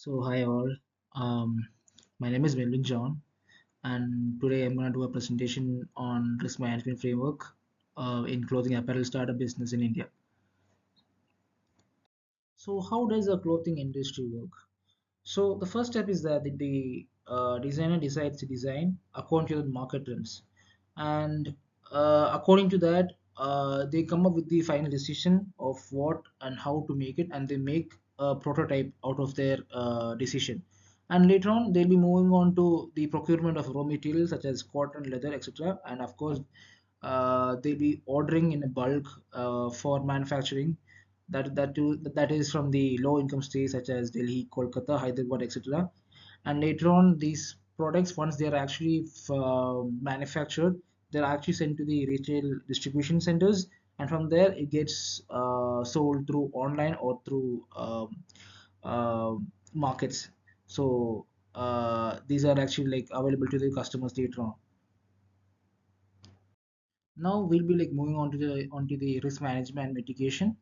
So hi all, my name is Melvin John, and today I'm going to do a presentation on risk management framework in clothing apparel startup business in India. So how does the clothing industry work? So the first step is that the designer decides to design according to the market trends, and according to that, they come up with the final decision of what and how to make it, and they make a prototype out of their decision. And later on, they'll be moving on to the procurement of raw materials such as cotton, leather, etc. And of course, they'll be ordering in a bulk for manufacturing that is from the low income states such as Delhi, Kolkata, Hyderabad, etc. And later on, these products, once they are actually manufactured, they're actually sent to the retail distribution centers, and from there it gets sold through online or through uh, markets. So these are actually like available to the customers later on. Now we'll be like moving on to the risk management and mitigation.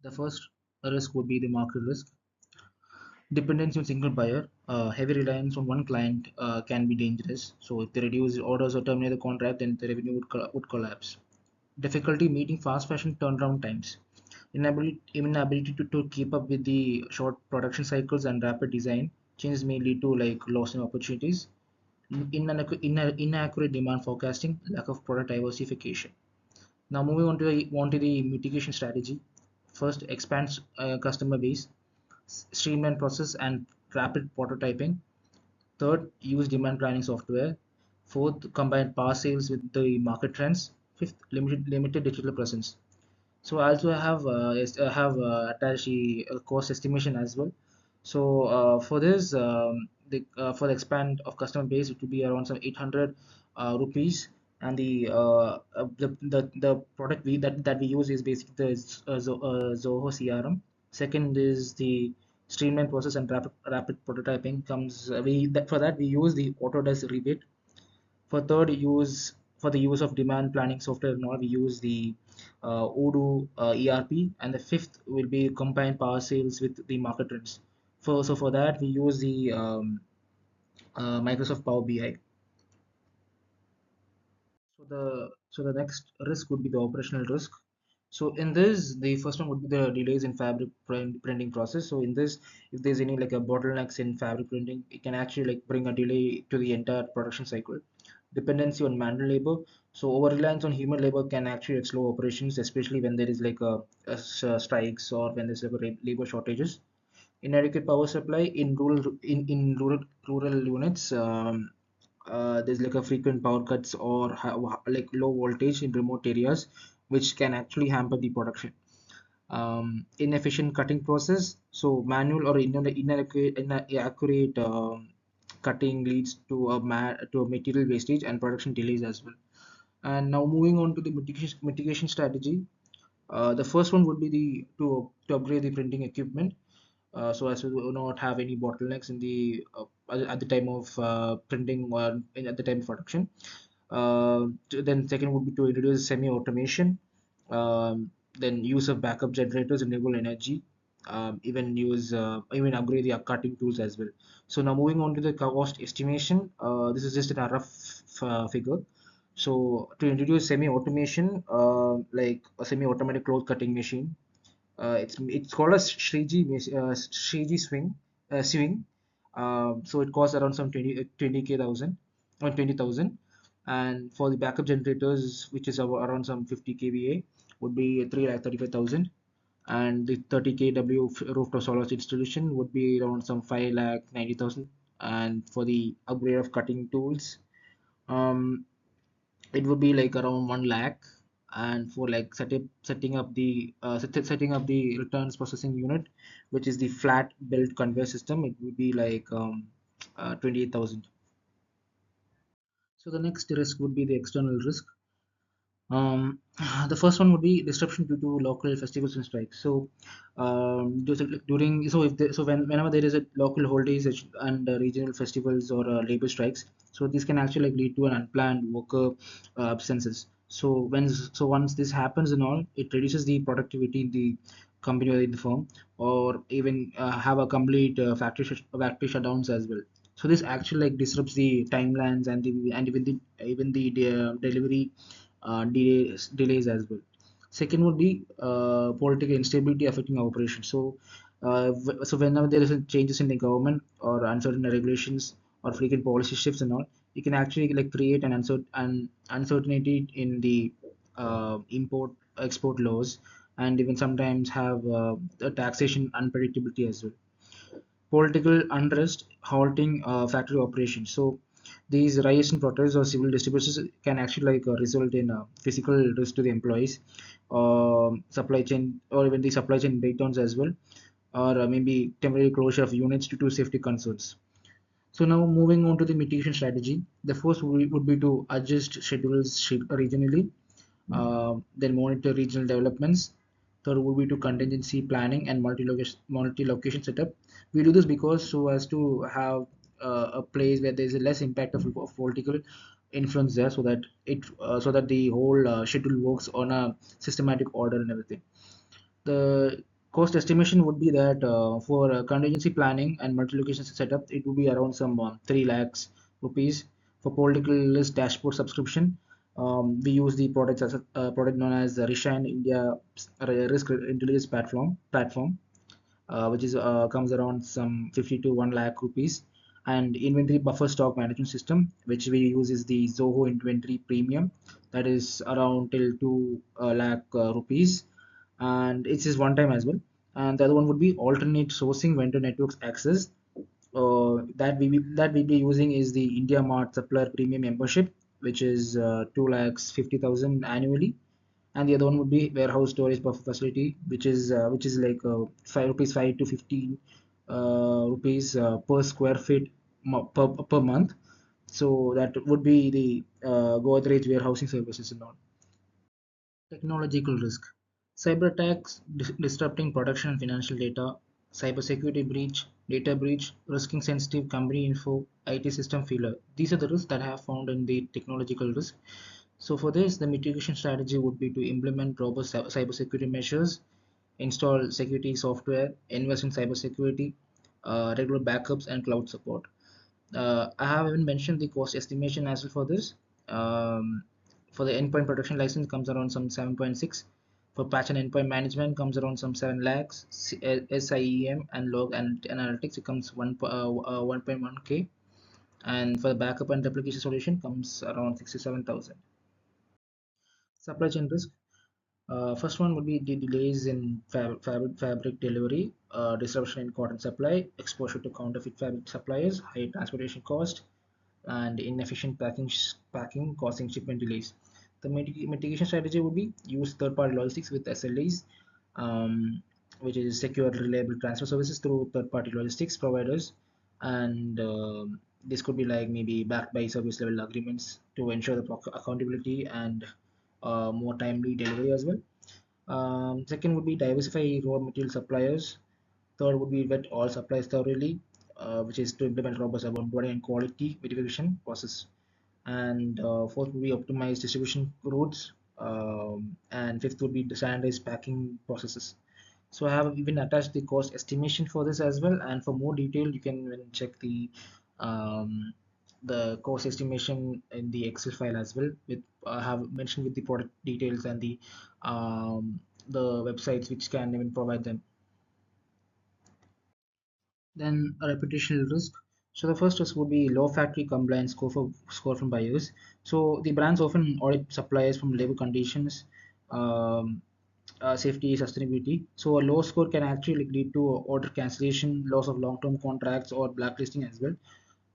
The first risk would be the market risk. Dependency on single buyer, heavy reliance on one client can be dangerous. So if they reduce orders or terminate the contract, then the revenue would collapse. Difficulty meeting fast fashion turnaround times. Inability to keep up with the short production cycles and rapid design changes may lead to like loss in opportunities. Inaccurate demand forecasting, lack of product diversification. Now moving on to the mitigation strategy. First, expands customer base, streamline process and rapid prototyping. Third, use demand planning software. Fourth, combine past sales with the market trends. Fifth, limited digital presence. So I also have attached a cost estimation as well. So for this, for the expand of customer base, it will be around some 800 rupees, and the product that we use is basically the Zoho CRM. Second is the streamline process and rapid prototyping comes. For that we use the Autodesk rebate. For third use for the use of demand planning software, now we use the Odoo ERP, and the fifth will be combine power sales with the market trends. For that we use the Microsoft Power BI. So the next risk would be the operational risk. So in this, the first one would be the delays in fabric printing process. So in this, if there's any like a bottlenecks in fabric printing, it can actually like bring a delay to the entire production cycle. Dependency on manual labor. So over reliance on human labor can actually like slow operations, especially when there is like strikes or when there's like labor shortages. Inadequate power supply in rural units. There's like a frequent power cuts or like low voltage in remote areas, which can actually hamper the production. Inefficient cutting process. So manual or inaccurate cutting leads to a material wastage and production delays as well. And now moving on to the mitigation strategy. The first one would be to upgrade the printing equipment, so as to not have any bottlenecks in the at the time of printing or at the time of production. Then second would be to introduce semi-automation, then use of backup generators, renewable energy, even upgrade the cutting tools as well. So now moving on to the cost estimation. This is just a rough figure. So to introduce semi-automation, like a semi-automatic cloth cutting machine, it's called a Shriji swing. So it costs around some 20k thousand or 20,000, and for the backup generators, which is around some 50 kVA, would be 3,35,000, and the 30 kW rooftop solar installation would be around some 5,90,000, and for the upgrade of cutting tools, um, it would be like around 1 lakh, and for like setting up the returns processing unit, which is the flat belt conveyor system, it would be like 28,000. So the next risk would be the external risk. um, the first one would be disruption due to local festivals and strikes. So during so if so whenever there is a local holidays and regional festivals or labor strikes, so this can actually like lead to an unplanned worker absences. So once this happens and all, it reduces the productivity in the company or in the firm. or even have a complete factory shutdowns as well. So this actually like disrupts the timelines and even the delivery delays as well. Second would be political instability affecting operations. So so whenever there is a changes in the government or uncertain regulations or frequent policy shifts and all, it can actually like create an uncertainty in the import export laws, and even sometimes have the taxation unpredictability as well. Political unrest halting factory operations. So these riots and protests or civil disturbances can actually like result in physical risk to the employees, supply chain, or even the supply chain breakdowns as well, or maybe temporary closure of units due to safety concerns. So now moving on to the mitigation strategy, the first would be to adjust schedules regionally, then monitor regional developments. Third would be to contingency planning and multi-location setup. We do this because so as to have a place where there is a less impact of political influence there, so that the whole schedule works on a systematic order and everything. The cost estimation would be that for contingency planning and multi-location setup, it would be around some 3 lakhs rupees. For political list dashboard subscription, we use the product known as the Rishine India Risk Intelligence platform, which is comes around some 50 to 1 lakh rupees. And inventory buffer stock management system, which we use, is the Zoho Inventory Premium, that is around till 2 lakh rupees, and it is one time as well. And the other one would be alternate sourcing vendor networks access. That we be using is the India Mart Supplier Premium membership, which is 2 lakhs 50,000 annually. And the other one would be warehouse storage buffer facility, which is like 5 rupees 5 to 15 rupees per square feet per month. So that would be the Godrej warehousing services and all. Technological risk. Cyber attacks disrupting production and financial data, cybersecurity breach, data breach, risking sensitive company info, IT system failure. These are the risks that I have found in the technological risk. So for this, the mitigation strategy would be to implement robust cybersecurity measures, install security software, invest in cybersecurity, regular backups, and cloud support. I have even mentioned the cost estimation as well for this. For the endpoint protection license comes around some 7.6. For patch and endpoint management comes around some 7 lakhs. SIEM and log and analytics it comes 1.1k. And for the backup and replication solution comes around 67,000. Supply chain risk. First one would be the delays in fabric delivery, disruption in cotton supply, exposure to counterfeit fabric suppliers, high transportation cost, and inefficient packing causing shipment delays. The mitigation strategy would be use third-party logistics with SLAs, which is secure reliable transfer services through third-party logistics providers, and this could be like maybe backed by service level agreements to ensure the accountability and more timely delivery as well. Second would be diversify raw material suppliers. Third would be vet all suppliers thoroughly, which is to implement robust onboarding and quality verification process. And fourth would be optimize distribution routes. And fifth would be the standardized packing processes. So I have even attached the cost estimation for this as well. And for more detail, you can even check um, the cost estimation in the Excel file as well. With I have mentioned with the product details and the websites which can even provide them. Then a reputational risk. So the first risk would be low factory compliance score from buyers. So the brands often audit suppliers from labor conditions, um, safety, sustainability. So a low score can actually lead to order cancellation, loss of long-term contracts, or blacklisting as well.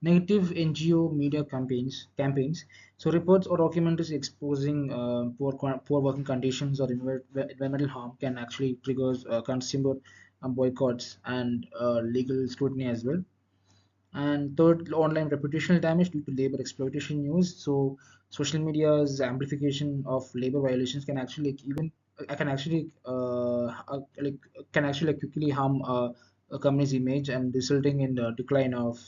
Negative NGO media campaigns. So reports or documentaries exposing poor working conditions or environmental harm can actually trigger consumer boycotts and legal scrutiny as well. And third, online reputational damage due to labor exploitation news. So social media's amplification of labor violations can actually like, even can actually like can actually like, quickly harm a company's image and resulting in the decline of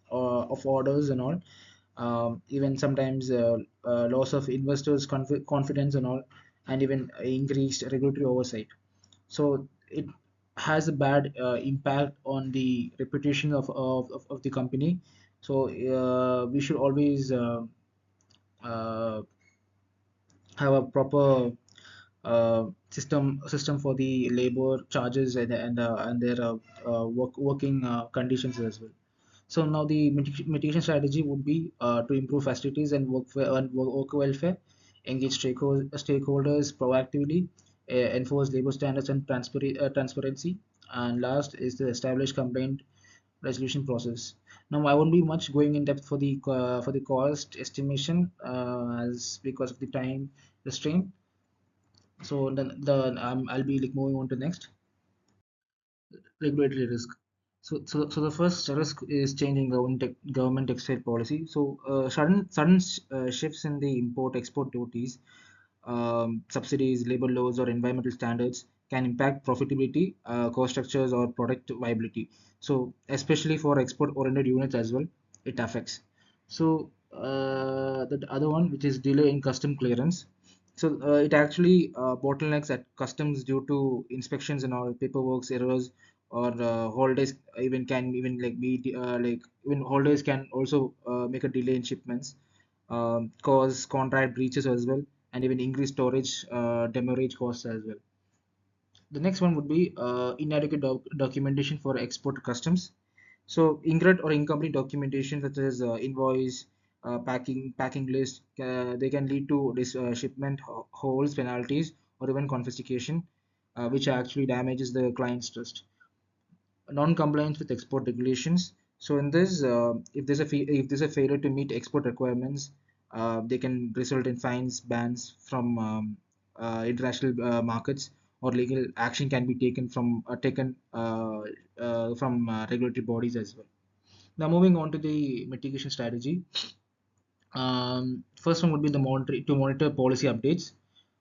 orders and all. Even sometimes loss of investors confidence and all, and even increased regulatory oversight. So it has a bad impact on the reputation of the company. So we should always uh, have a proper system for the labor charges and their working conditions as well. So now the mitigation strategy would be to improve facilities and work welfare, engage stakeholders proactively, enforce labor standards and transparency, and last is to establish complaint resolution process. Now I won't be much going in depth for the cost estimation as because of the time restraint. So then I'll be like moving on to next regulatory risk. So the first risk is changing government textile policy. So sudden shifts in the import export duties, subsidies, labor laws, or environmental standards can impact profitability, cost structures, or product viability. So especially for export oriented units as well, it affects. So the other one, which is delay in custom clearance. So it actually bottlenecks at customs due to inspections and all paperwork errors or holidays even can even like be like even holidays can also make a delay in shipments, cause contract breaches as well, and even increase storage demurrage costs as well. The next one would be inadequate documentation for export customs. So incorrect or incomplete documentation such as invoice, packing list, they can lead to shipment holds, penalties, or even confiscation, which actually damages the client's trust. Non-compliance with export regulations. So in this, if there's a failure to meet export requirements, they can result in fines, bans from international markets, or legal action can be taken from regulatory bodies as well. Now moving on to the mitigation strategy. First one would be the monitor policy updates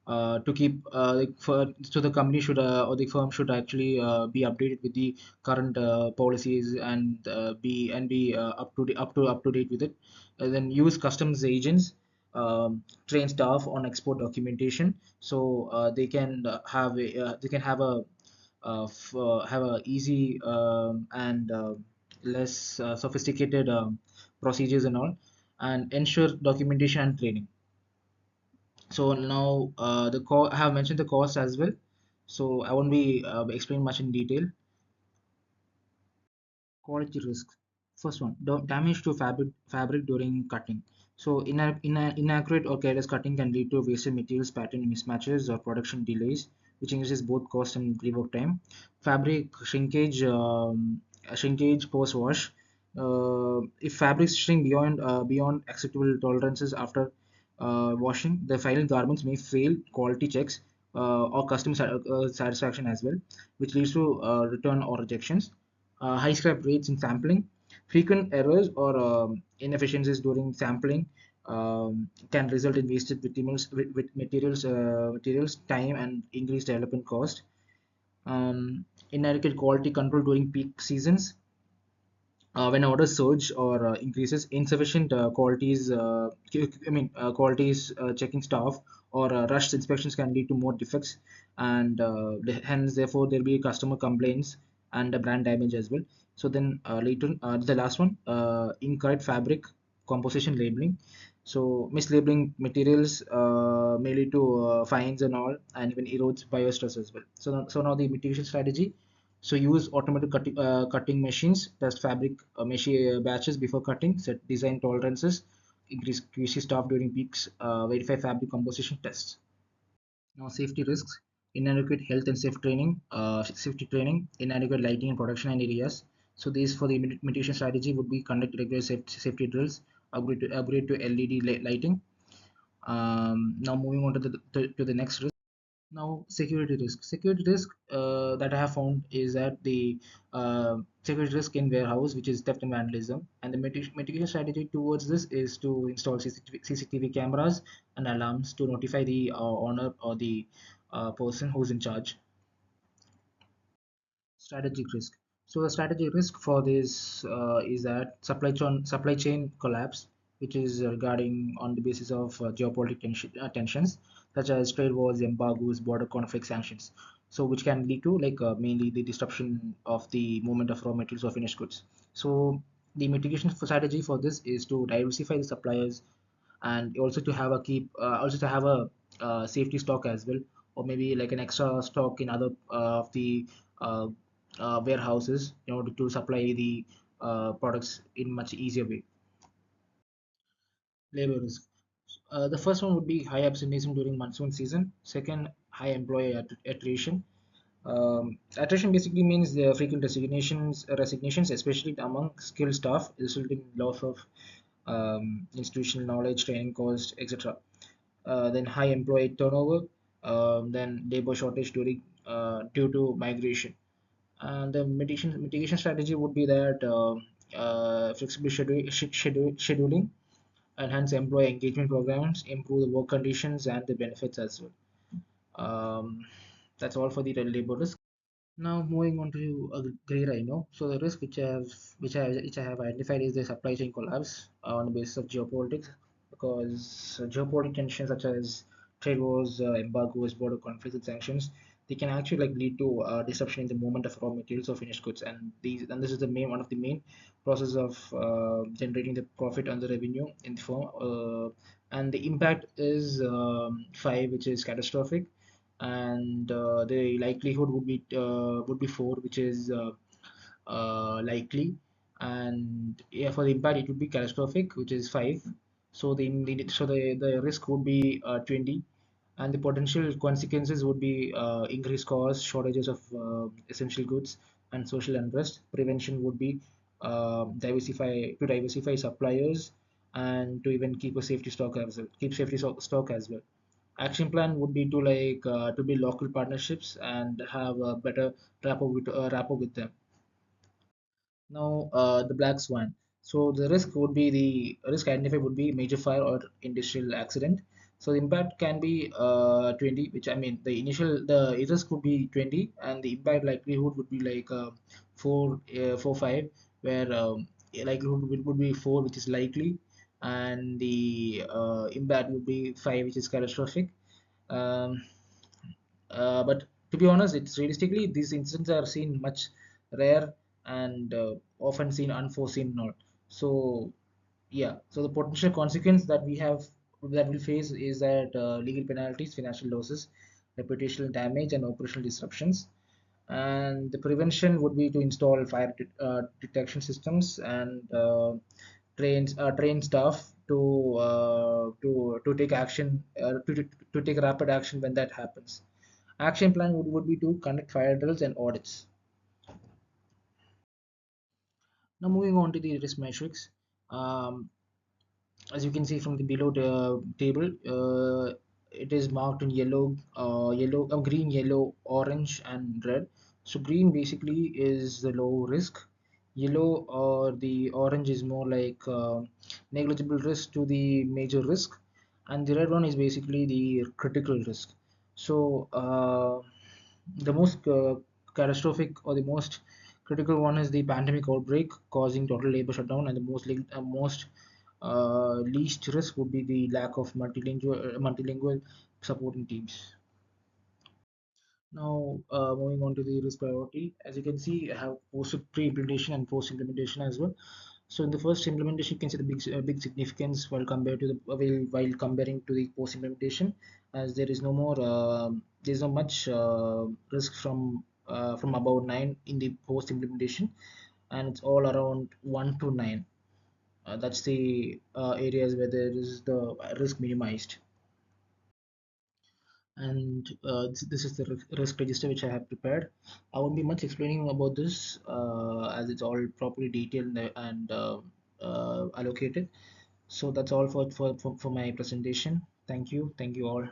to keep so the company should or the firm should actually be updated with the current policies and be up to date with it. And then use customs agents, train staff on export documentation, so they can have a easy and less sophisticated procedures and all, and ensure documentation and training. So now I have mentioned the cost as well, so I won't be explaining much in detail. Quality risks. First one, damage to fabric during cutting. So inaccurate or careless cutting can lead to wasted materials, pattern mismatches, or production delays, which increases both cost and rework time. Fabric shrinkage post wash. If fabrics shrink beyond acceptable tolerances after washing, the final garments may fail quality checks or customer satisfaction as well, which leads to return or rejections. High scrap rates in sampling, frequent errors or inefficiencies during sampling can result in wasted materials, time, and increased development cost. Inadequate quality control during peak seasons, when orders surge or increases, insufficient qualities checking staff or rushed inspections can lead to more defects, and hence therefore there'll be customer complaints and brand damage as well. So then later the last one, incorrect fabric composition labeling. So mislabeling materials may lead to fines and all, and even erodes biostress as well. So now the mitigation strategy. So use automatic cutting machines, test fabric batches before cutting, set design tolerances, increase QC staff during peaks, verify fabric composition tests. Now safety risks, inadequate health and safety training, inadequate lighting and production and areas. So these for the mitigation strategy would be conduct regular safety drills, upgrade to LED lighting. Now moving on to the next risk. Now, security risk. Security risk that I have found is that the security risk in warehouse, which is theft and vandalism, and the mitigation strategy towards this is to install CCTV cameras and alarms to notify the owner or the person who's in charge. Strategic risk. So the strategic risk for this is that supply chain collapse, which is regarding on the basis of geopolitical tensions such as trade wars, embargoes, border conflict, sanctions. so which can lead to like mainly the disruption of the movement of raw materials or finished goods. So the mitigation strategy for this is to diversify the suppliers, and also to have a safety stock as well, or maybe like an extra stock in other of the uh, warehouses in order to supply the products in much easier way. Labor risk. The first one would be high absenteeism during monsoon season. Second, high employee attrition. Attrition basically means the frequent resignations, especially among skilled staff, resulting in loss of institutional knowledge, training cost, etc. Then high employee turnover, then labor shortage due to migration. And the mitigation strategy would be that flexible scheduling, enhance employee engagement programs, improve the work conditions and the benefits as well. That's all for the labor risk. Now moving on to a gray rhino. So the risk which I have identified is the supply chain collapse on the basis of geopolitics, because geopolitical tensions such as trade wars, embargoes, border conflicts, and sanctions, they can actually like lead to disruption in the movement of raw materials or finished goods, and this is the main one of the main process of generating the profit and the revenue in the firm. And the impact is five, which is catastrophic, and the likelihood would be four, which is likely, and yeah, for the impact it would be catastrophic, which is five. So the risk would be 20, and the potential consequences would be increased costs, shortages of essential goods, and social unrest. Prevention would be diversify suppliers, and to even keep a safety stock as well, keep safety stock as well. Action plan would be to to build local partnerships and have a better rapport with them. Now, the black swan. So the risk identified would be major fire or industrial accident. So the impact can be 20, which I mean the risk would be 20, and the impact likelihood would be like 4, 5, where likelihood would be 4, which is likely, and the impact would be 5, which is catastrophic. Um, but to be honest, it's realistically these incidents are seen much rare, and often seen unforeseen not. So yeah, so the potential consequence that we'll face is that legal penalties, financial losses, reputational damage, and operational disruptions. And the prevention would be to install fire detection systems, and train staff to take action, to take rapid action when that happens. Action plan would be to conduct fire drills and audits. Now moving on to the risk matrix. Um, as you can see from the below the table, it is marked in green, yellow, orange, and red. So green basically is the low risk. Yellow or the orange is more like negligible risk to the major risk, and the red one is basically the critical risk. So the most catastrophic or the most critical one is the pandemic outbreak causing total labor shutdown, and the most least risk would be the lack of multilingual supporting teams. Now, moving on to the risk priority, as you can see, I have posted pre-implementation and post-implementation as well. So in the first implementation, you can see the big significance while compared to the while comparing to the post-implementation, as there is no more there is not much risk from about 9 in the post-implementation, and it's all around 1 to 9. That's the areas where there is the risk minimized. And this is the risk register which I have prepared. I won't be much explaining about this as it's all properly detailed and allocated. So that's all for my presentation. Thank you all.